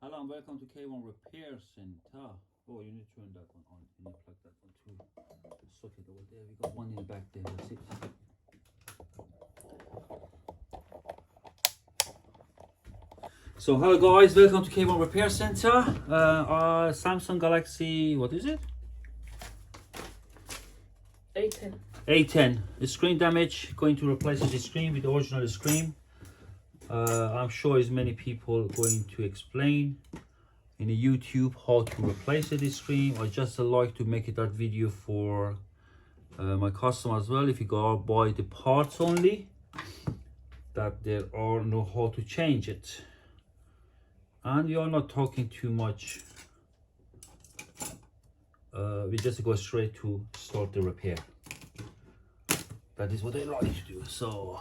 Hello and welcome to K1 Repair Center. Oh, you need to turn that one on. You need to plug that one too. Socket over there. We got one in the back there. That's it. So hello guys, welcome to K1 Repair Center. Samsung Galaxy, what is it? A10. A10. The screen damage. Going to replace the screen with the original screen. I'm sure as many people going to explain in the YouTube how to replace the screen. I just like to make it that video for my customer as well. If you go out buy the parts only, that there are no how to change it, and you're not talking too much. We just go straight to start the repair. That is what I like to do. So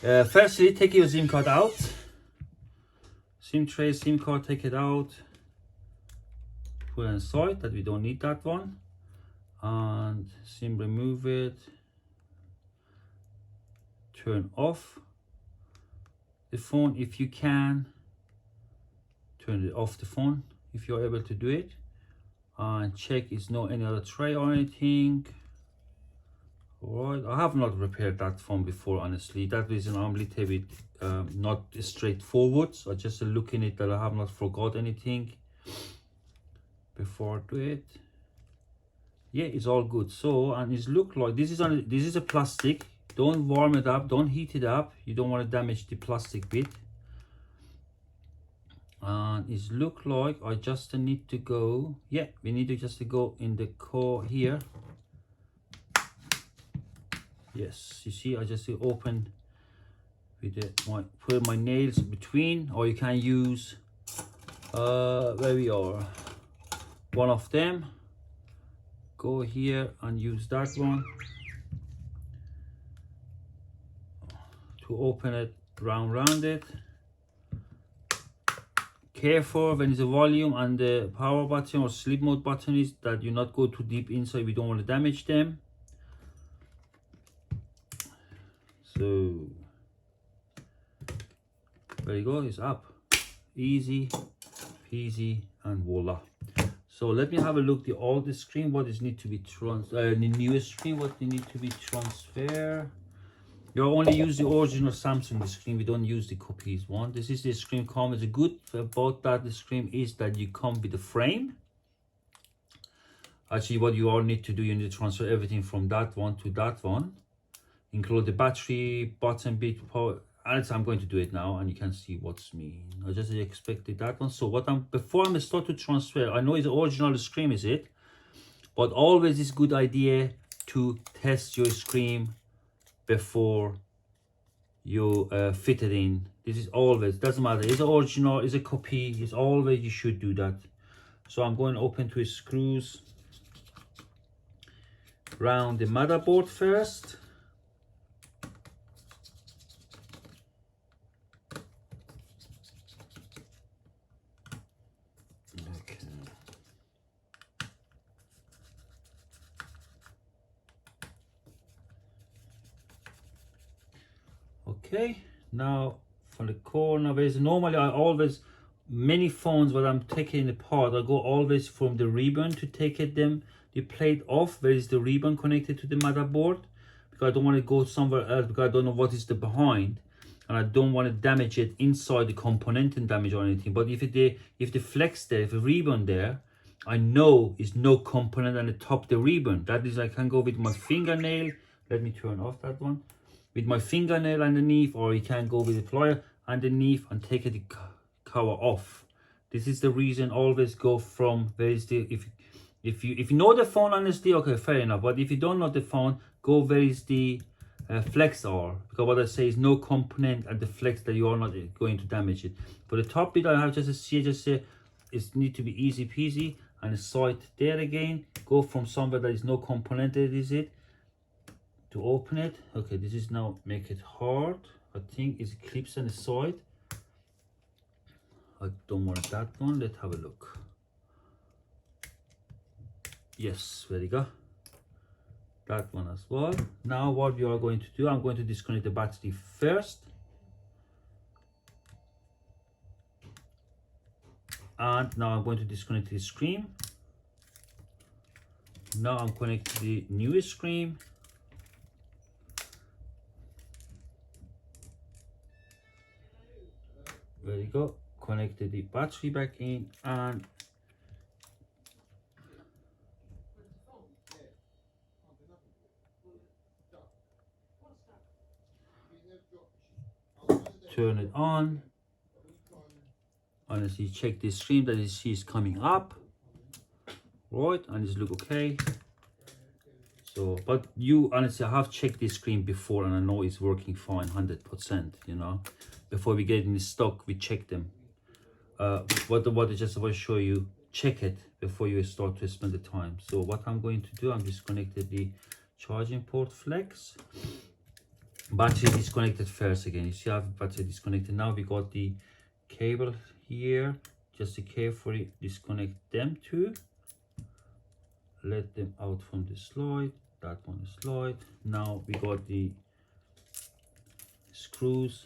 firstly, take your SIM card out. SIM tray, SIM card, take it out. Put it inside, that we don't need that one. And SIM, remove it. Turn off the phone if you can. Turn it off the phone if you're able to do it. And check is no any other tray or anything. Alright, I have not repaired that phone before, honestly. That reason I'm a little bit not straightforward. So I just look in it that I have not forgot anything before I do it. Yeah, it's all good. So, and it's look like this is a plastic. Don't warm it up, don't heat it up. You don't want to damage the plastic bit. And it's look like I just need to go, yeah, we need to just go in the core here. Yes, you see, I just open with put my nails between, or you can use where we are, one of them. Go here and use that one to open it round it. Careful when it's a volume and the power button or sleep mode button is that you not go too deep inside. We don't want to damage them. So there you go, it's up. Easy peasy and voila. So let me have a look the old screen, what is need to be the newest screen, what they need to be transferred. You only use the original Samsung screen, we don't use the copies one. This is the screen come. The good about that the screen is that you come with a frame. Actually, what you all need to do, you need to transfer everything from that one to that one, include the battery, button bit, power. And I'm going to do it now, and you can see what's me. I just expected that one. So what before I start to transfer, I know it's the original screen is it, but always it's good idea to test your screen before you fit it in. This is always, doesn't matter, it's the original, it's a copy, it's always you should do that. So I'm going to open to screws around the motherboard first. Okay, now from the corner, there's normally I always, many phones when I'm taking apart, I go always from the ribbon to take it the plate off. There is the ribbon connected to the motherboard, because I don't want to go somewhere else, because I don't know what is the behind, and I don't want to damage it inside the component and damage or anything. But if the flex there, if the ribbon there, I know it's no component on the top the ribbon. That is, I can go with my fingernail. Let me turn off that one. With my fingernail underneath, or you can go with the plier underneath and take the cover off. This is the reason always go from where is the, if you know the phone honestly, okay, fair enough. But if you don't know the phone, go where is the flex are, because what I say is no component at the flex that you are not going to damage it. For the top bit I have just say it need to be easy peasy, and the side there again, go from somewhere that is no component, that is it, to open it. Okay, this is now make it hard. I think it's clips on the side. I don't want that one. Let's have a look. Yes, there you go. That one as well. Now what we are going to do, I'm going to disconnect the battery first. And now I'm going to disconnect the screen. Now I'm connecting the newest screen. There you go. Connected the battery back in, and turn it on. And as you check the screen, that you see is coming up, right? And it's look okay. So, but you honestly, I have checked this screen before, and I know it's working fine, 100%. You know, before we get in the stock, we check them. What I just want to show you, check it before you start to spend the time. So what I'm going to do, I'm disconnected the charging port flex. Battery disconnected first again. You see I have battery disconnected. Now we got the cable here. Just to carefully disconnect them two. Let them out from the slide. That one is slide. Now we got the screws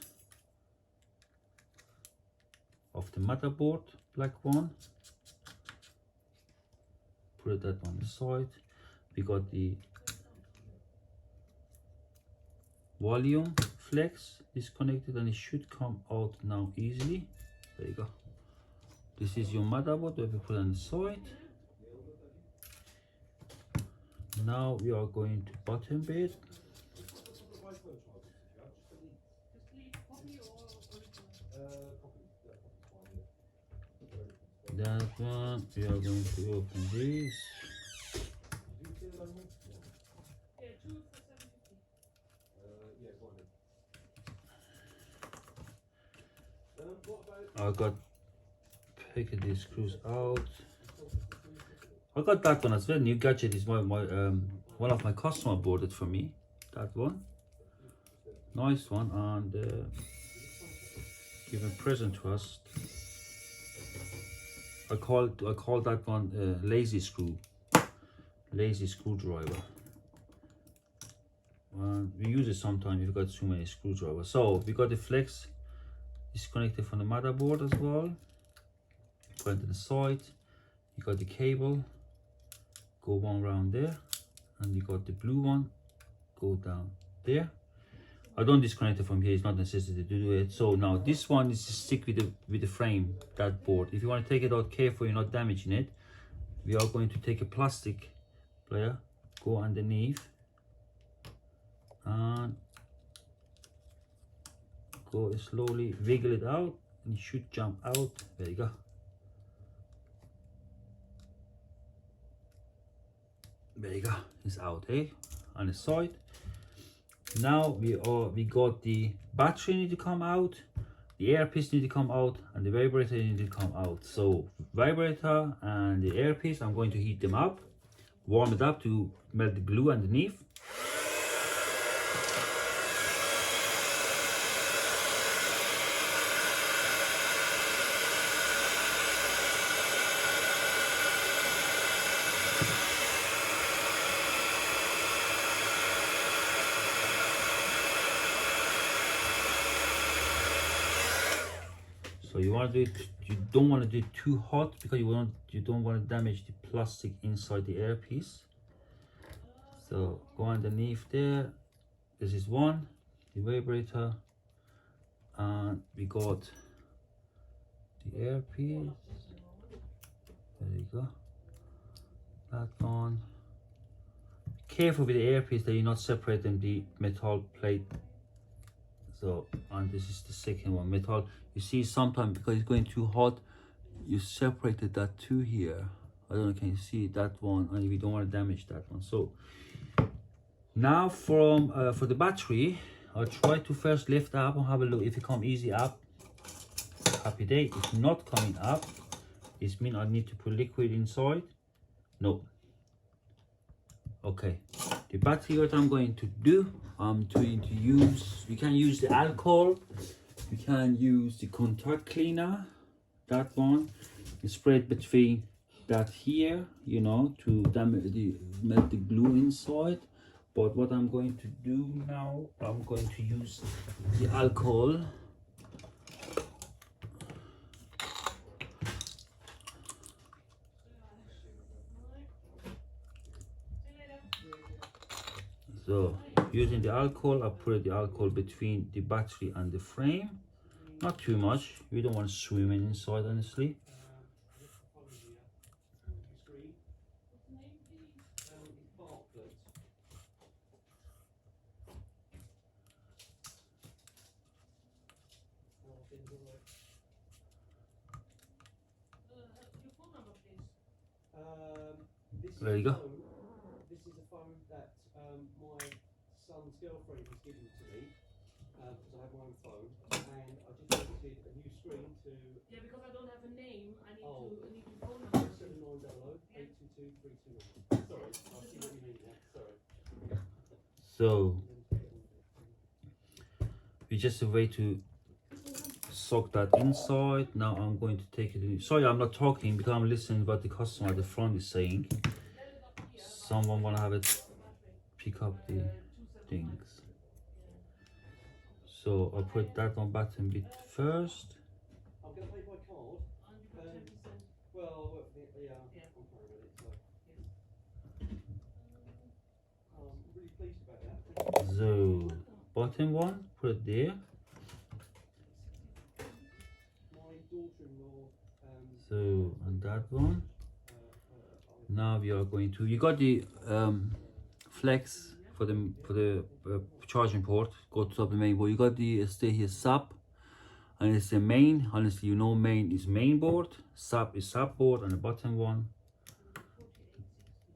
of the motherboard, black one. Put that on the side. We got the volume flex disconnected, and it should come out now easily. There you go. This is your motherboard that we put on the side. Now we are going to bottom bed. That one, we are going to open this. I got picking these screws out. I got that one as well. New gadget is one of my customer bought it for me. That one, nice one, and give a present to us. I call that one lazy screwdriver. And we use it sometimes if you got too many screwdrivers. So we got the flex disconnected from the motherboard as well. Put it to the side. You got the cable, go one round there, and you got the blue one, go down there. I don't disconnect it from here, it's not necessary to do it. So now this one is to stick with the frame, that board. If you want to take it out careful, you're not damaging it. We are going to take a plastic player, go underneath, and go slowly wiggle it out, and it should jump out. There you go. There you go, it's out, eh? On the side. Now we got the battery need to come out, the earpiece need to come out, and the vibrator need to come out. So vibrator and the earpiece, I'm going to heat them up, warm it up to melt the glue underneath. So you want to do it, you don't want to do it too hot because you don't want to damage the plastic inside the earpiece. So go underneath there. This is one, the vibrator, and we got the earpiece. There you go. That one. Careful with the earpiece that you're not separating the metal plate. So, and this is the second one, metal. You see sometimes because it's going too hot, you separated that two here. I don't know, can you see that one? And we don't want to damage that one. So now for the battery, I'll try to first lift up and have a look. If it come easy up, happy day. If not coming up, it means I need to put liquid inside. No. Okay, the battery, what I'm going to do, I'm going to use, you can use the alcohol, you can use the contact cleaner, that one, you spray it between that here, you know, to melt the glue inside. But what I'm going to do now, I'm going to use the alcohol. So using the alcohol, I put the alcohol between the battery and the frame. Not too much. We don't want to swim inside, honestly. There you go. This is a phone that my son's girlfriend has given to me because I have my own phone, and I just wanted a new screen to. Yeah, because I don't have a name. I need Oh. to phone number. 7900 822 329. Sorry, I see what you mean now. Sorry. So we just a way to soak that inside. Now I'm going to take it in. Sorry, I'm not talking because I'm listening what the customer at the front is saying. Someone wanna have it pick up the things. So I'll put that on button bit first. I'm going to pay by card. Well, yeah, I'm fine with it. So. I'm really pleased about that. So bottom one, put it there. My daughter-in-law. So on that one. Now we are going to. You got the flex for the charging port. Go to the main board. You got the stay here sub, and it's the main. Honestly, you know, main is main board, sub is sub board, and the bottom one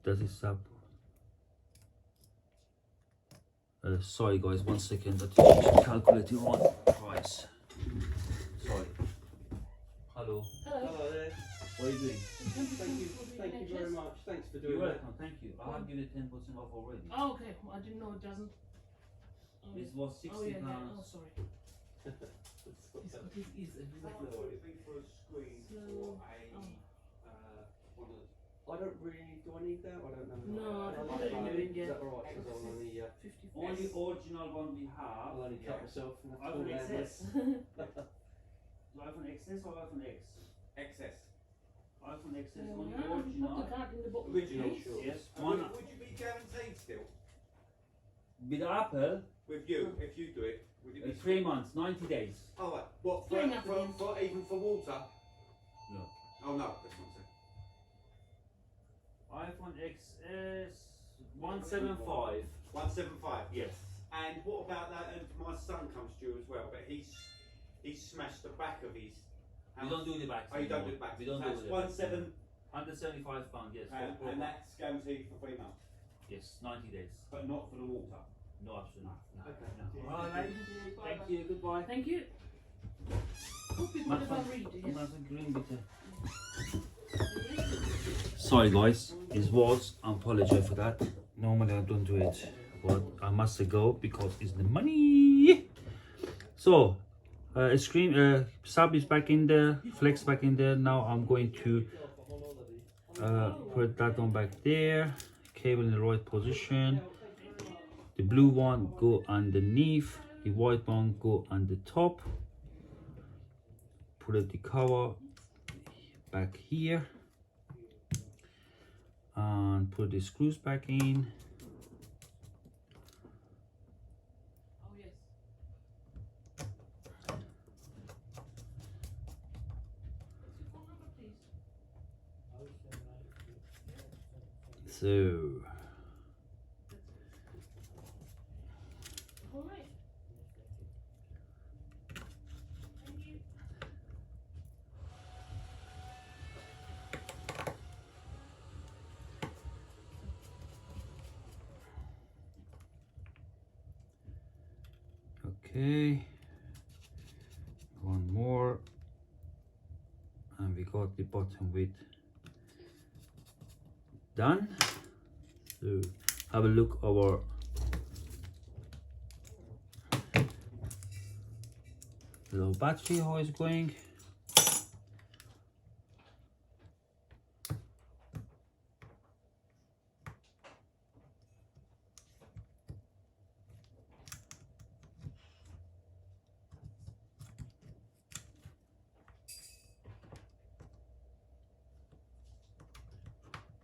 that is sub. Sorry guys, 1 second. That is calculating one price. Sorry. Hello. Hello there. What are you doing? Thank you very much. Thanks for doing You're that. welcome. Thank you. I have given 10% off already. Oh, okay. I didn't know it doesn't. Oh, This was 60 oh, yeah, pounds. Oh, sorry. This is exactly. No, it'd be for a screen So, for a one of. I don't really. Do I need that? I don't know. No, I Can don't like that? really, Is that alright? Because I'll only. 54. Only original one we have. I'll only cut myself. And that's iPhone all there. XS. iPhone XS or iPhone X? XS. iPhone XS Yeah, only put the original. card in the bottom. Original, please. sure. Yes, And one would you be guaranteed still? with Apple. With you, if you do it, would it be 3 months, 90 days. Oh, right. What, Three months again. for even for water? No. Oh, no, that's not so. iPhone XS 175. 175. Yes. And what about that? And my son comes due as well, but he's smashed the back of his. We don't do the back. Oh, you don't do the back. We don't That's do the back. 175, £175, yes. and that's guaranteed for 3 months, Yes, 90 days. but not for the water. No, absolutely not. No. Okay. No. Alright, thank you, goodbye. Thank you. Hope you Man never van- read man it. van green bitte. Sorry guys, it was, I apologize for that. Normally I don't do it, but I must go because it's the money. So, screen, sub is back in there, flex back in there. Now I'm going to put that one back there, cable in the right position. The blue one go underneath, the white one go on the top. Put the cover back here and put the screws back in. Oh, yes. What's your phone number, please? So All right. Thank you. okay, one more, and we got the bottom width done. So have a look our little battery, how it's going.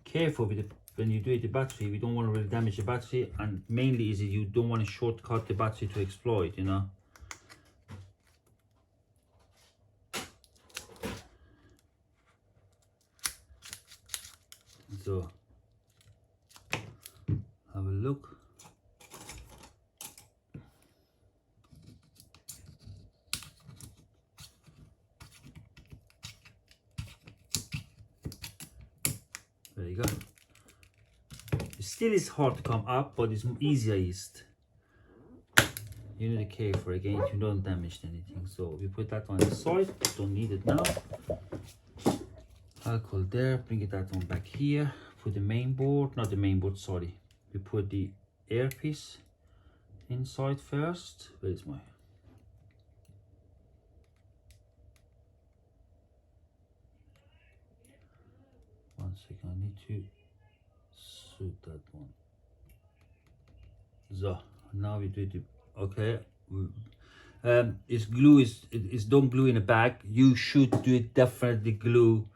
Careful with the when you do it the battery, we don't want to really damage the battery, and mainly is it you don't want to shortcut the battery to exploit, you know. So have a look. There you go. It still is hard to come up, but it's easier east. You need to care for again, you don't damage anything. So we put that on the side, don't need it now. Alcohol there, bring it that one back here. Put the main board, not the main board, sorry. We put the earpiece inside first. Where is my? One second, I need to suit that one. So now we do the okay. It's glue is don't glue in the back. You should do it definitely glue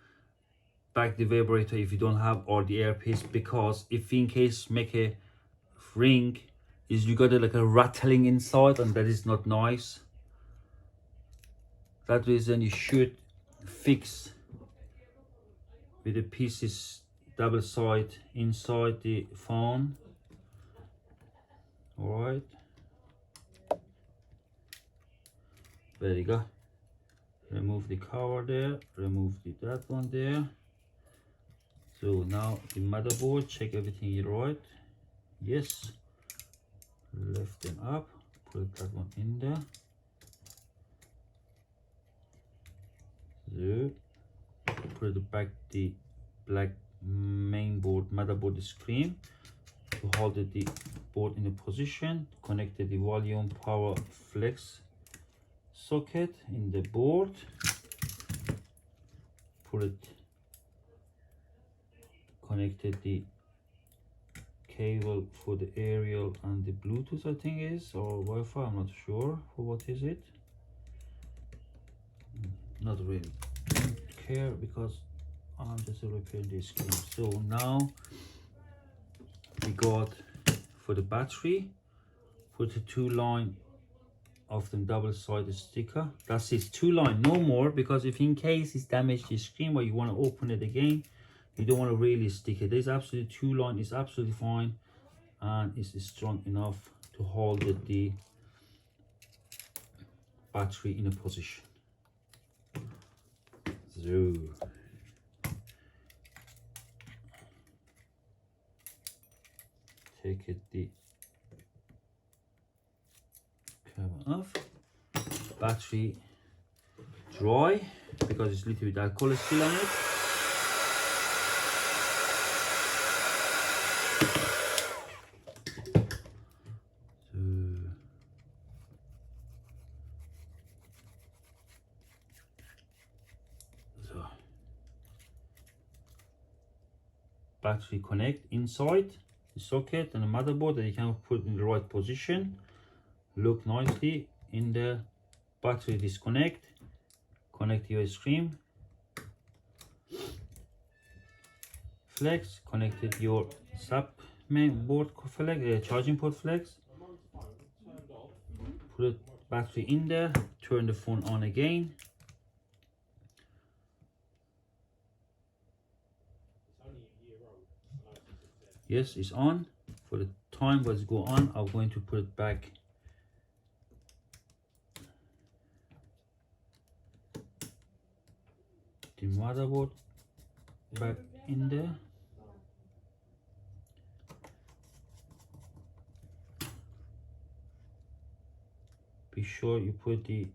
back the vibrator if you don't have all the earpiece, because if in case make a ring is you got like a rattling inside, and that is not nice. That reason you should fix with the pieces double side inside the phone. All right, there you go. Remove the cover there, remove that one there. So now the motherboard, check everything is right. Yes, lift them up, put that one in there. So put back the black main board motherboard screen to hold the board in a position. Connected the volume power flex socket in the board. Put it, connected the cable for the aerial and the Bluetooth, I think is, or Wi-Fi, I'm not sure for what is it. Not really don't care because I'm just repairing the screen. So now we got for the battery, put a 2 line of the double-sided sticker. That's it, 2 line, no more, because if in case it's damaged the screen or you want to open it again, you don't want to really stick it. There's absolutely 2 line is absolutely fine, and it's strong enough to hold the battery in a position. So take it the cover off. Battery dry because it's a little bit alcohol still on it. So battery connect inside the socket and the motherboard that you can put in the right position. Look nicely in the battery disconnect. Connect your screen. Flex connected your sub main board flex, charging port flex. Put battery in there. Turn the phone on again. Yes, it's on. For the time was go on, I'm going to put it back. The motherboard back in there. Be sure you put the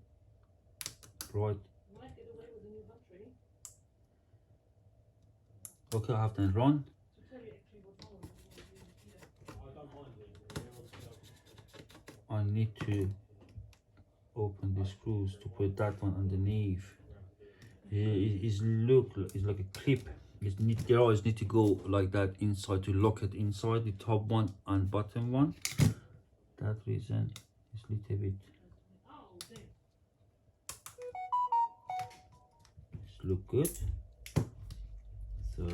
right. Okay, I have to run. I need to open the screws to put that one underneath. It's like a clip. They always need to go like that inside to lock it inside the top one and bottom one. That reason is a little bit. Look good. So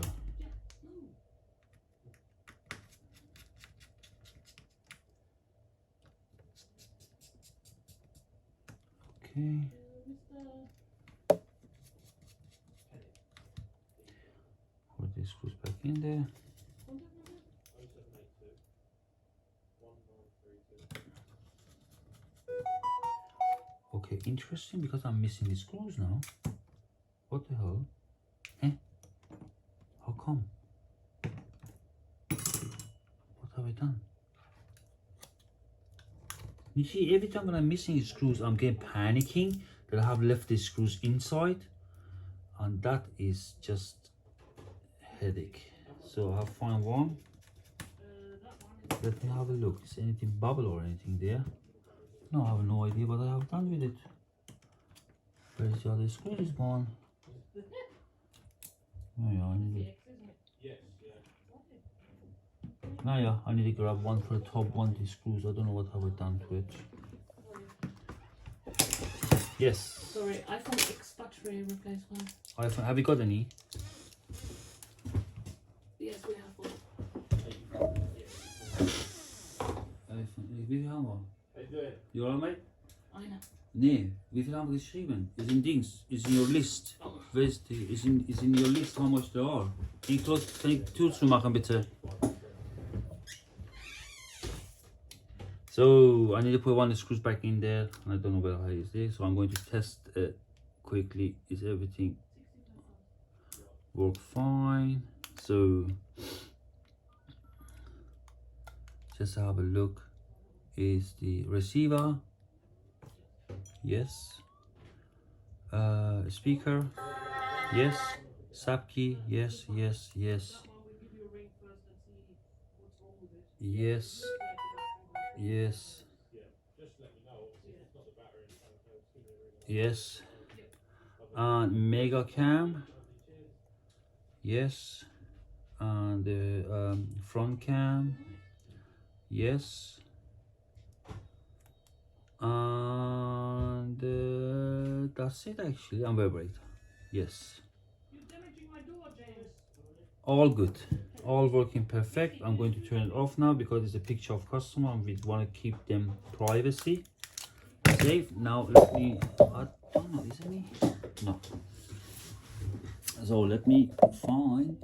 Okay. Mr. Put the screws back in there. Contact number? 0782 1932. Okay, interesting because I'm missing the screws now. What the hell? Eh? How come? What have I done? You see, every time when I'm missing the screws, I'm getting panicking that I have left the screws inside, and that is just headache. So I have found one. That one is. Let me have a look. Is anything bubble or anything there? No, I have no idea what I have done with it. Where's the other screw? Is gone. Oh yeah, I need it. Yes, yeah. Now yeah, I need to grab one for the top one, the screws. I don't know what have I done to it. Yes. Sorry, iPhone X battery replacement. iPhone, have you got any? Yes, we have one. iPhone, wie viel haben wir? How you doing? You alright, mate? Einer. Nee, wie viel haben wir geschrieben? Ist in Dings, ist in your list. Where's the, is in your list how much there are. Kann ich Tools zu machen, bitte? So, I need to put one of the screws back in there. I don't know where it is there, so I'm going to test quickly. Is everything work fine? So, just have a look. Is the receiver? Yes. Speaker? Yes. Sub key? Yes, yes, yes. Yes. Yes. Just let me know. Obviously, if it's not the battery, give me a ring. Yes. And mega cam? Yes. And the front cam? Yes. And that's it actually. And vibrate. Yes. You're damaging my door, James. All good. All working perfect. I'm going to turn it off now because it's a picture of customer and we want to keep them privacy safe. Now let me, I don't know, is it me? No. So let me find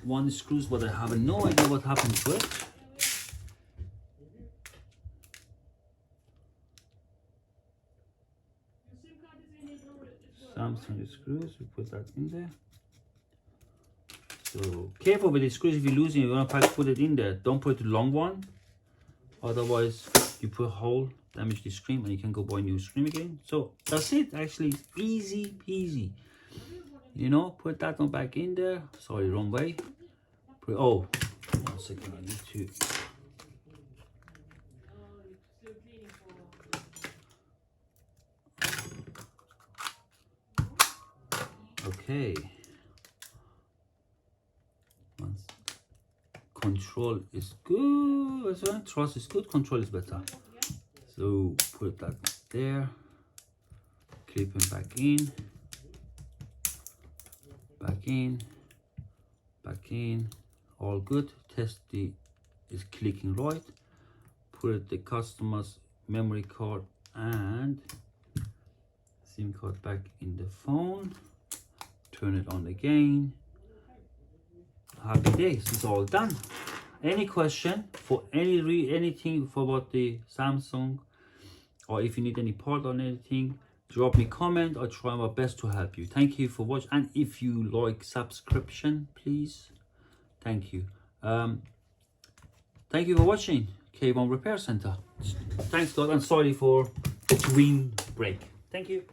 one screws, but I have no idea what happened to it. Your SIM card is in your drawer as well. Samsung screws, we put that in there. So careful with the screws. If you're losing, you want to put it in there. Don't put the long one, otherwise you put a hole, damage the screen, and you can go buy a new screen again. So that's it. Actually, it's easy peasy. You know, put that one back in there. Sorry, wrong way. Put, oh, 1 second. I need to. Oh, you're still cleaning for. Okay. Once control is good, so trust is good, control is better. So put that there, clip him back in, back in, back in, all good. Test the is clicking right. Put the customer's memory card and SIM card back in the phone. Turn it on again. Happy days, it's all done. Any question for anything for about the Samsung, or if you need any part on anything, drop me comment. I'll try my best to help you. Thank you for watching, and if you like subscription, please. Thank you. Thank you for watching K1 Repair Center. Thanks God, and sorry for the green break. Thank you.